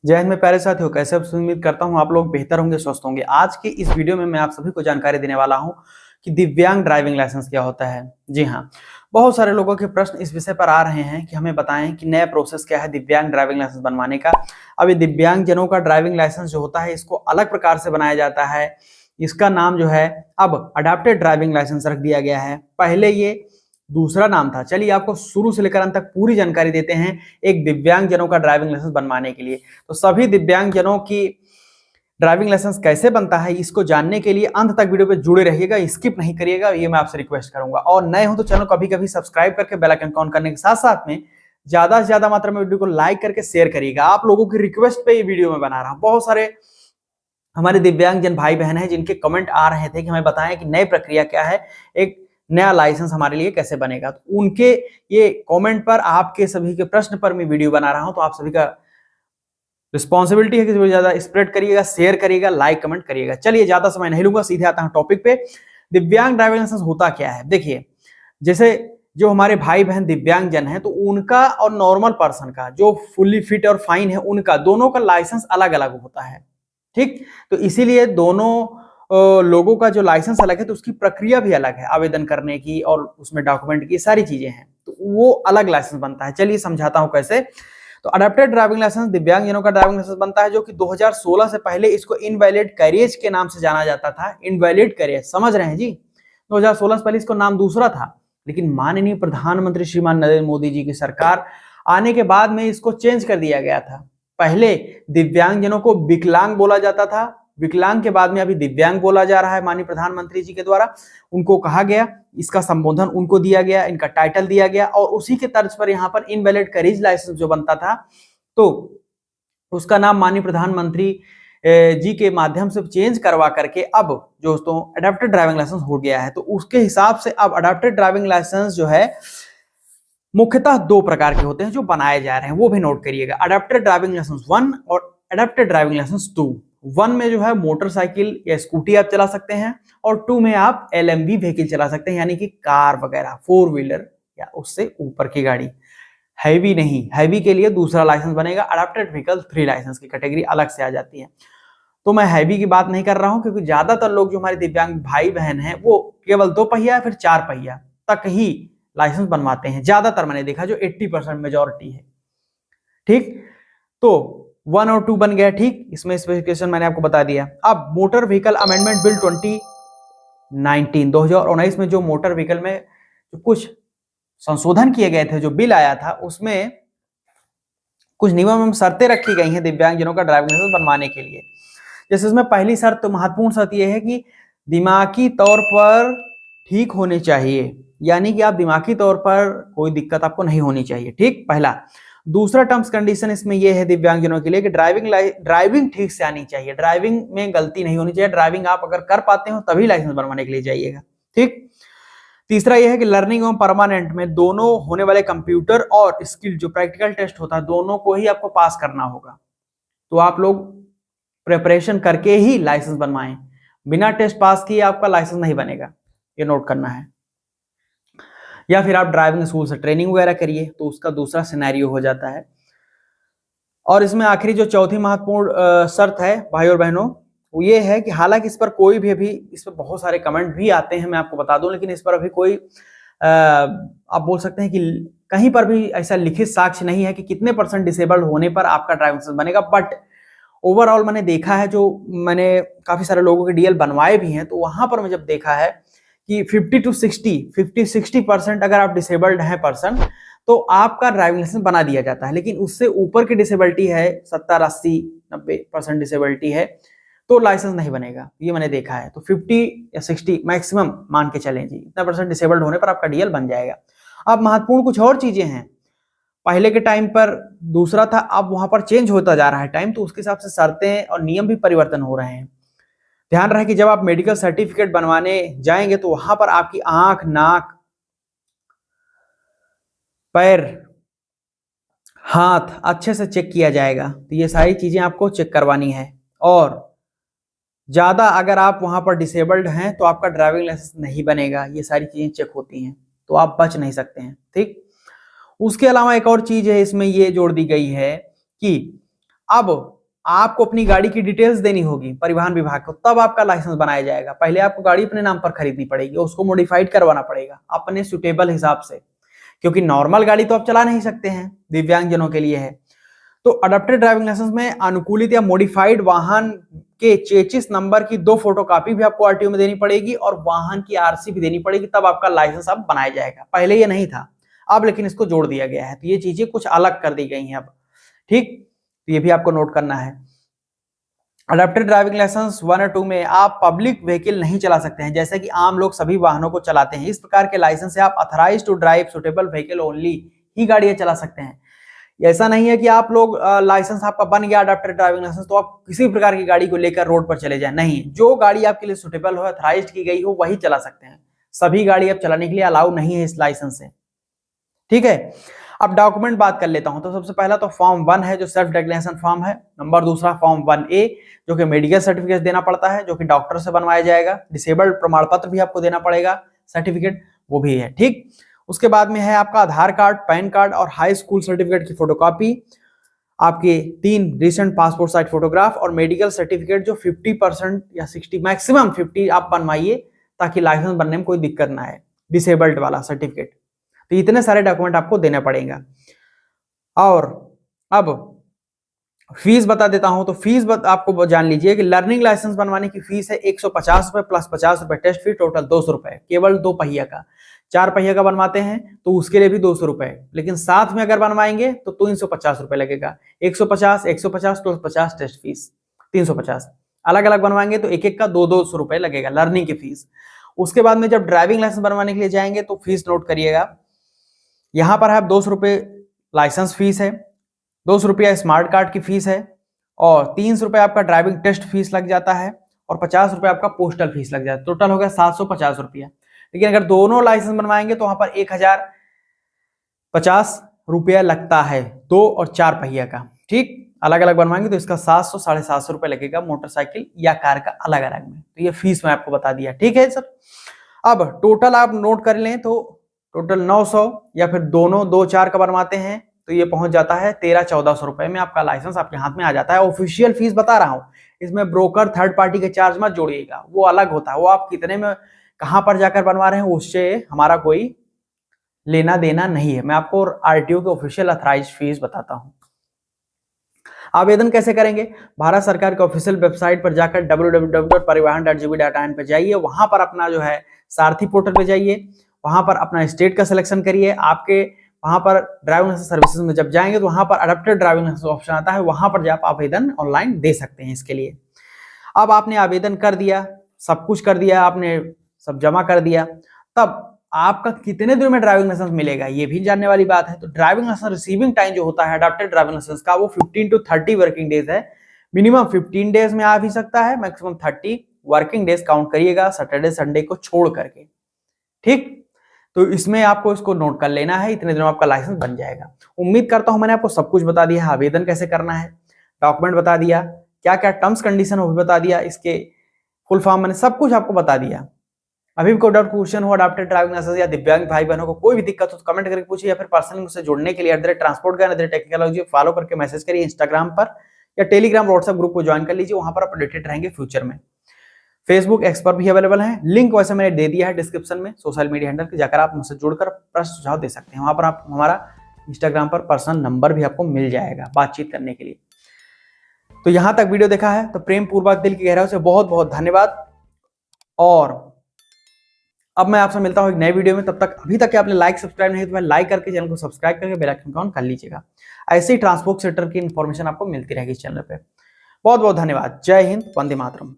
जय हिंद में प्यारे साथियों, कैसे आप उम्मीद करता हूं आप लोग बेहतर होंगे, स्वस्थ होंगे। आज की इस वीडियो में मैं आप सभी को जानकारी देने वाला हूं कि दिव्यांग ड्राइविंग लाइसेंस क्या होता है। जी हां, बहुत सारे लोगों के प्रश्न इस विषय पर आ रहे हैं कि हमें बताएं कि नया प्रोसेस क्या है दिव्यांग ड्राइविंग लाइसेंस बनवाने का। अब ये दिव्यांग जनों का ड्राइविंग लाइसेंस जो होता है इसको अलग प्रकार से बनाया जाता है। इसका नाम जो है अब अडॉप्टेड ड्राइविंग लाइसेंस रख दिया गया है। पहले ये दूसरा नाम था। चलिए आपको शुरू से लेकर अंत तक पूरी जानकारी देते हैं एक दिव्यांग जनों का ड्राइविंग लाइसेंस बनवाने के लिए। तो सभी दिव्यांग जनों की ड्राइविंग लाइसेंस कैसे बनता है इसको जानने के लिए अंत तक वीडियो पे जुड़े रहिएगा, स्किप नहीं करिएगा, ये मैं आपसे रिक्वेस्ट करूंगा। और नए हो तो चैनल कभी कभी सब्सक्राइब करके बेल आइकन ऑन करने के साथ साथ में ज्यादा से ज्यादा मात्रा में वीडियो को लाइक करके शेयर करिएगा। आप लोगों की रिक्वेस्ट पे ये वीडियो में बना रहा हूं। बहुत सारे हमारे दिव्यांग जन भाई बहन हैं जिनके कमेंट आ रहे थे कि हमें बताएं कि नई प्रक्रिया क्या है, एक नया लाइसेंस हमारे लिए कैसे बनेगा। तो उनके ये कमेंट पर, आपके सभी के प्रश्न पर मैं वीडियो बना रहा हूं। तो आप सभी का रिस्पॉन्सिबिलिटी है कि ज्यादा स्प्रेड करिएगा, शेयर करिएगा, लाइक कमेंट करिएगा। चलिए ज्यादा समय नहीं लूंगा, सीधे आता हूं टॉपिक पे। दिव्यांग ड्राइविंग लाइसेंस होता क्या है। देखिए, जैसे जो हमारे भाई बहन दिव्यांग जन है तो उनका और नॉर्मल पर्सन का, जो फुल्ली फिट और फाइन है, उनका दोनों का लाइसेंस अलग अलग होता है। ठीक, तो इसीलिए दोनों लोगों का जो लाइसेंस अलग है तो उसकी प्रक्रिया भी अलग है, आवेदन करने की और उसमें डॉक्यूमेंट की सारी चीजें हैं, तो वो अलग लाइसेंस बनता है। चलिए समझाता हूं कैसे। तो अडॉप्टेड ड्राइविंग लाइसेंस दिव्यांग जनों का ड्राइविंग लाइसेंस बनता है, जो कि 2016 से पहले इसको इनवैलिड कैरियर के नाम से जाना जाता था। इनवैलिड कैरियर, समझ रहे हैं जी। 2016 से पहले इसको नाम दूसरा था, लेकिन माननीय प्रधानमंत्री श्रीमान नरेंद्र मोदी जी की सरकार आने के बाद में इसको चेंज कर दिया गया था। पहले दिव्यांग जनों को विकलांग बोला जाता था, विकलांग के बाद में अभी दिव्यांग बोला जा रहा है माननीय प्रधानमंत्री जी के द्वारा। उनको कहा गया, इसका संबोधन उनको दिया गया, इनका टाइटल दिया गया, और उसी के तर्ज पर यहाँ पर इनवैलिड कैरियर लाइसेंस जो बनता था तो उसका नाम माननीय प्रधानमंत्री जी के माध्यम से चेंज करवा करके अब दोस्तों अडॉप्टेड ड्राइविंग लाइसेंस हो गया है। तो उसके हिसाब से अब अडॉप्टेड ड्राइविंग लाइसेंस जो है मुख्यतः दो प्रकार के होते हैं जो बनाए जा रहे हैं, वो भी नोट करिएगा। अडॉप्टेड ड्राइविंग लाइसेंस 1 और अडॉप्टेड ड्राइविंग लाइसेंस 2। 1 में जो है मोटरसाइकिल या स्कूटी आप चला सकते हैं, और 2 में आप LMV व्हीकल चला सकते हैं, यानी कि कार वगैरह, 4 व्हीलर या उससे ऊपर की गाड़ी। हैवी नहीं, हैवी के लिए दूसरा लाइसेंस बनेगा। अडॉप्टेड व्हीकल 3 लाइसेंस की कैटेगरी अलग से आ जाती है। तो मैं हैवी की बात नहीं कर रहा हूं, क्योंकि ज्यादातर लोग जो हमारे दिव्यांग भाई बहन हैं वो केवल 2 पहिया या फिर 4 पहिया तक ही लाइसेंस बनवाते हैं। ज्यादातर मैंने देखा जो 80% मेजॉरिटी है। ठीक, तो 1 और 2 बन गया। ठीक, इसमें स्पेसिफिकेशन मैंने आपको बता दिया। अब मोटर व्हीकल अमेंडमेंट बिल 2019 में जो मोटर व्हीकल में जो कुछ संशोधन किए गए थे, जो बिल आया था, उसमें कुछ नियम एवं शर्तें रखी गई हैं दिव्यांग जनों का ड्राइविंग लाइसेंस बनवाने के लिए। जैसे इसमें पहली शर्त, तो महत्वपूर्ण शर्त यह है कि दिमागी तौर पर ठीक होने चाहिए, यानी कि आप दिमागी तौर पर कोई दिक्कत आपको नहीं होनी चाहिए। ठीक, पहला। दूसरा टर्म्स कंडीशन इसमें यह है दिव्यांगजनों के लिए कि ड्राइविंग ठीक से आनी चाहिए, ड्राइविंग में गलती नहीं होनी चाहिए। ड्राइविंग आप अगर कर पाते हो तभी लाइसेंस बनवाने के लिए जाइएगा। ठीक, तीसरा यह है कि लर्निंग एवं परमानेंट में दोनों होने वाले कंप्यूटर और स्किल जो प्रैक्टिकल टेस्ट होता है, दोनों को ही आपको पास करना होगा। तो आप लोग प्रिपरेशन करके ही लाइसेंस बनवाएं, बिना टेस्ट पास किए आपका लाइसेंस नहीं बनेगा, ये नोट करना है। या फिर आप ड्राइविंग स्कूल से ट्रेनिंग वगैरह करिए, तो उसका दूसरा सिनेरियो हो जाता है। और इसमें आखिरी जो चौथी महत्वपूर्ण शर्त है भाई और बहनों, वो ये है कि हालांकि इस पर कोई भी, अभी इस पर बहुत सारे कमेंट भी आते हैं, मैं आपको बता दूं, लेकिन इस पर अभी कोई आप बोल सकते हैं कि कहीं पर भी ऐसा लिखित साक्ष्य नहीं है कि कितने % डिसेबल्ड होने पर आपका ड्राइविंग लाइसेंस बनेगा। बट ओवरऑल मैंने देखा है, जो मैंने काफी सारे लोगों के DL बनवाए भी हैं, तो वहां पर मैं जब देखा है कि 50-60% अगर आप डिसेबल्ड हैं पर्सन, तो आपका ड्राइविंग लाइसेंस बना दिया जाता है। लेकिन उससे ऊपर की डिसेबिलिटी है, 70-80-90% डिसेबिलिटी है, तो लाइसेंस नहीं बनेगा, ये मैंने देखा है। तो 50 या 60 मैक्सिमम मान के चलें जी, इतना % डिसेबल्ड होने पर आपका DL बन जाएगा। अब महत्वपूर्ण कुछ और चीजें हैं। पहले के टाइम पर दूसरा था, अब वहां पर चेंज होता जा रहा है टाइम, तो उसके हिसाब से शर्तें और नियम भी परिवर्तन हो रहे हैं। ध्यान रहे कि जब आप मेडिकल सर्टिफिकेट बनवाने जाएंगे तो वहां पर आपकी आंख, नाक, पैर, हाथ अच्छे से चेक किया जाएगा। तो ये सारी चीजें आपको चेक करवानी है। और ज्यादा अगर आप वहां पर डिसेबल्ड हैं तो आपका ड्राइविंग लाइसेंस नहीं बनेगा, ये सारी चीजें चेक होती हैं, तो आप बच नहीं सकते हैं। ठीक, उसके अलावा एक और चीज है इसमें ये जोड़ दी गई है कि अब आपको अपनी गाड़ी की डिटेल्स देनी होगी परिवहन विभाग को, तब आपका लाइसेंस बनाया जाएगा। पहले आपको गाड़ी अपने नाम पर खरीदनी पड़ेगी, उसको मॉडिफाइड करवाना पड़ेगा अपने सुटेबल हिसाब से, क्योंकि नॉर्मल गाड़ी तो आप चला नहीं सकते हैं, दिव्यांगजनों के लिए है। तो अडॉप्टेड ड्राइविंग लाइसेंस में अनुकूलित या मॉडिफाइड वाहन के चेसिस नंबर की 2 फोटोकॉपी भी आपको आरटीओ में देनी पड़ेगी और वाहन की आरसी भी देनी पड़ेगी, तब आपका लाइसेंस अब बनाया जाएगा। पहले ये नहीं था, अब लेकिन इसको जोड़ दिया गया है, तो ये चीजें कुछ अलग कर दी गई हैं अब। ठीक, तो ये भी आपको नोट करना है। अडॉप्टेड ड्राइविंग लाइसेंस 1 और 2 में आप पब्लिक व्हीकल नहीं चला सकते हैं, जैसे कि आम लोग सभी वाहनों को चलाते हैं। इस प्रकार के लाइसेंस से आप authorise to drive suitable vehicle only ही गाड़ियां चला सकते हैं। ऐसा नहीं है कि आप लोग लाइसेंस आपका बन गया अडॉप्टेड ड्राइविंग लाइसेंस तो आप किसी प्रकार की गाड़ी को लेकर रोड पर चले जाएं, नहीं, जो गाड़ी आपके लिए सुटेबल हो, अथराइज्ड की गई हो, वही चला सकते हैं। सभी गाड़ी आप चलाने के लिए अलाउ नहीं है इस लाइसेंस से। ठीक है, अब डॉक्यूमेंट बात कर लेता हूं। तो सबसे पहला तो फॉर्म 1 है जो सेल्फ डिक्लेरेशन फॉर्म है। नंबर दूसरा फॉर्म 1A जो कि मेडिकल सर्टिफिकेट देना पड़ता है, जो कि डॉक्टर से बनवाया जाएगा। डिसेबल्ड प्रमाण पत्र भी आपको देना पड़ेगा, सर्टिफिकेट वो भी है। ठीक, उसके बाद में है आपका आधार कार्ड, पैन कार्ड और हाई स्कूल सर्टिफिकेट की फोटोकॉपी, आपके 3 रिसेंट पासपोर्ट साइज फोटोग्राफ और मेडिकल सर्टिफिकेट जो 50% या 60 मैक्सिमम 50 आप बनवाइए, ताकि लाइसेंस बनने में कोई दिक्कत ना आए, डिसेबल्ड वाला सर्टिफिकेट। तो इतने सारे डॉक्यूमेंट आपको देना पड़ेगा। और अब फीस बता देता हूं। तो फीस आपको जान लीजिए कि लर्निंग लाइसेंस बनवाने की फीस है 150 रुपए प्लस 50 रुपए टेस्ट फी, टोटल 200 रुपए, केवल 2 पहिया का। 4 पहिया का बनवाते हैं तो उसके लिए भी 200 रुपए, लेकिन साथ में अगर बनवाएंगे तो 350 रुपए लगेगा। 150 150 प्लस 50 टेस्ट फीस 350। अलग अलग बनवाएंगे तो एक एक का 200 रुपए लगेगा लर्निंग की फीस। उसके बाद में जब ड्राइविंग लाइसेंस बनवाने के लिए जाएंगे तो फीस नोट करिएगा। यहां पर है 200 रुपए लाइसेंस फीस है, 200 रुपया स्मार्ट कार्ड की फीस है और 300 रुपये आपका ड्राइविंग टेस्ट फीस लग जाता है और 50 रुपये आपका पोस्टल फीस लग जाता है। टोटल हो गया 750 रुपया। लेकिन अगर दोनों लाइसेंस बनवाएंगे तो वहां पर 1050 रुपया लगता है 2 और 4 पहिया का। ठीक, अलग अलग बनवाएंगे तो इसका 700 750 रुपये लगेगा मोटरसाइकिल या कार का अलग अलग में। तो ये फीस मैं आपको बता दिया। ठीक है सर, अब टोटल आप नोट कर लें तो टोटल 900 या फिर दोनों 2-4 का बनवाते हैं तो ये पहुंच जाता है 1300-1400 रुपए में आपका लाइसेंस आपके हाथ में आ जाता है। ऑफिशियल फीस बता रहा हूं, इसमें ब्रोकर थर्ड पार्टी के चार्ज मत जोड़िएगा, वो अलग होता है। वो आप कितने में कहां पर जाकर बनवा रहे हैं उससे हमारा कोई लेना देना नहीं है। मैं आपको आरटीओ के ऑफिशियल अथराइज्ड फीस बताता हूं। आवेदन कैसे करेंगे? भारत सरकार के ऑफिशियल वेबसाइट पर जाकर www.parivahan.gov.in पे जाइए, वहां पर अपना जो है सारथी पोर्टल पे जाइए, वहां पर अपना स्टेट का सिलेक्शन करिए। आपके वहां पर ड्राइविंग लाइसेंस सर्विसेज में जब जाएंगे तो वहां पर अडॉप्टेड ड्राइविंग लाइसेंस ऑप्शन आता है, वहां पर आप आवेदन ऑनलाइन दे सकते हैं इसके लिए। अब आपने आवेदन कर दिया, सब कुछ कर दिया, आपने सब जमा कर दिया, तब आपका कितने दिन में ड्राइविंग लाइसेंस मिलेगा ये भी जानने वाली बात है। तो ड्राइविंग लाइसेंस रिसीविंग टाइम जो होता है अडॉप्टेड ड्राइविंग लाइसेंस का वो 15 to 30 वर्किंग डेज है। मिनिमम 15 डेज में आ भी सकता है, मैक्सिमम 30 वर्किंग डेज काउंट करिएगा सैटरडे संडे को छोड़ करके। ठीक, तो इसमें आपको इसको नोट कर लेना है, इतने दिनों में आपका लाइसेंस बन जाएगा। उम्मीद करता हूं मैंने आपको सब कुछ बता दिया है, आवेदन कैसे करना है, डॉक्यूमेंट बता दिया, क्या क्या टर्म्स कंडीशन वो भी बता दिया, इसके फुल फॉर्म मैंने सब कुछ आपको बता दिया। अभी भी कोई डाउट क्वेश्चन हो अडॉप्टेड ड्राइविंग लाइसेंस या दिव्यांग भाई बहनों को कोई भी दिक्कत हो तो कमेंट करके पूछिए, या फिर पर्सनली मुझसे जुड़ने के लिए ट्रांसपोर्ट का टेक्निकलॉजी फॉलो करके मैसेज करिए इंस्टाग्राम पर या टेलीग्राम व्हाट्सएप ग्रुप को ज्वाइन कर लीजिए, वहां पर आप अपडेटेड रहेंगे फ्यूचर में। फेसबुक एक्स पर भी अवेलेबल है, लिंक वैसे मैंने दे दिया है डिस्क्रिप्शन में, सोशल मीडिया हैंडल के जाकर आप मुझसे जुड़कर प्रश्न सुझाव दे सकते हैं। वहां पर आप हमारा इंस्टाग्राम पर पर्सनल नंबर भी आपको मिल जाएगा बातचीत करने के लिए। तो यहां तक वीडियो देखा है तो प्रेम पूर्वक दिल की गहराइयों से बहुत बहुत धन्यवाद। और अब मैं आपसे मिलता हूं एक नए वीडियो में, तब तक अभी तक आपने लाइक सब्सक्राइब नहीं तो लाइक करके चैनल को सब्सक्राइब करके बेल आइकन ऑन कर लीजिएगा। ऐसे ही ट्रांसपोर्ट सेक्टर की इंफॉर्मेशन आपको मिलती रहेगी इस चैनल पे। बहुत बहुत धन्यवाद। जय हिंद, वंदे मातरम।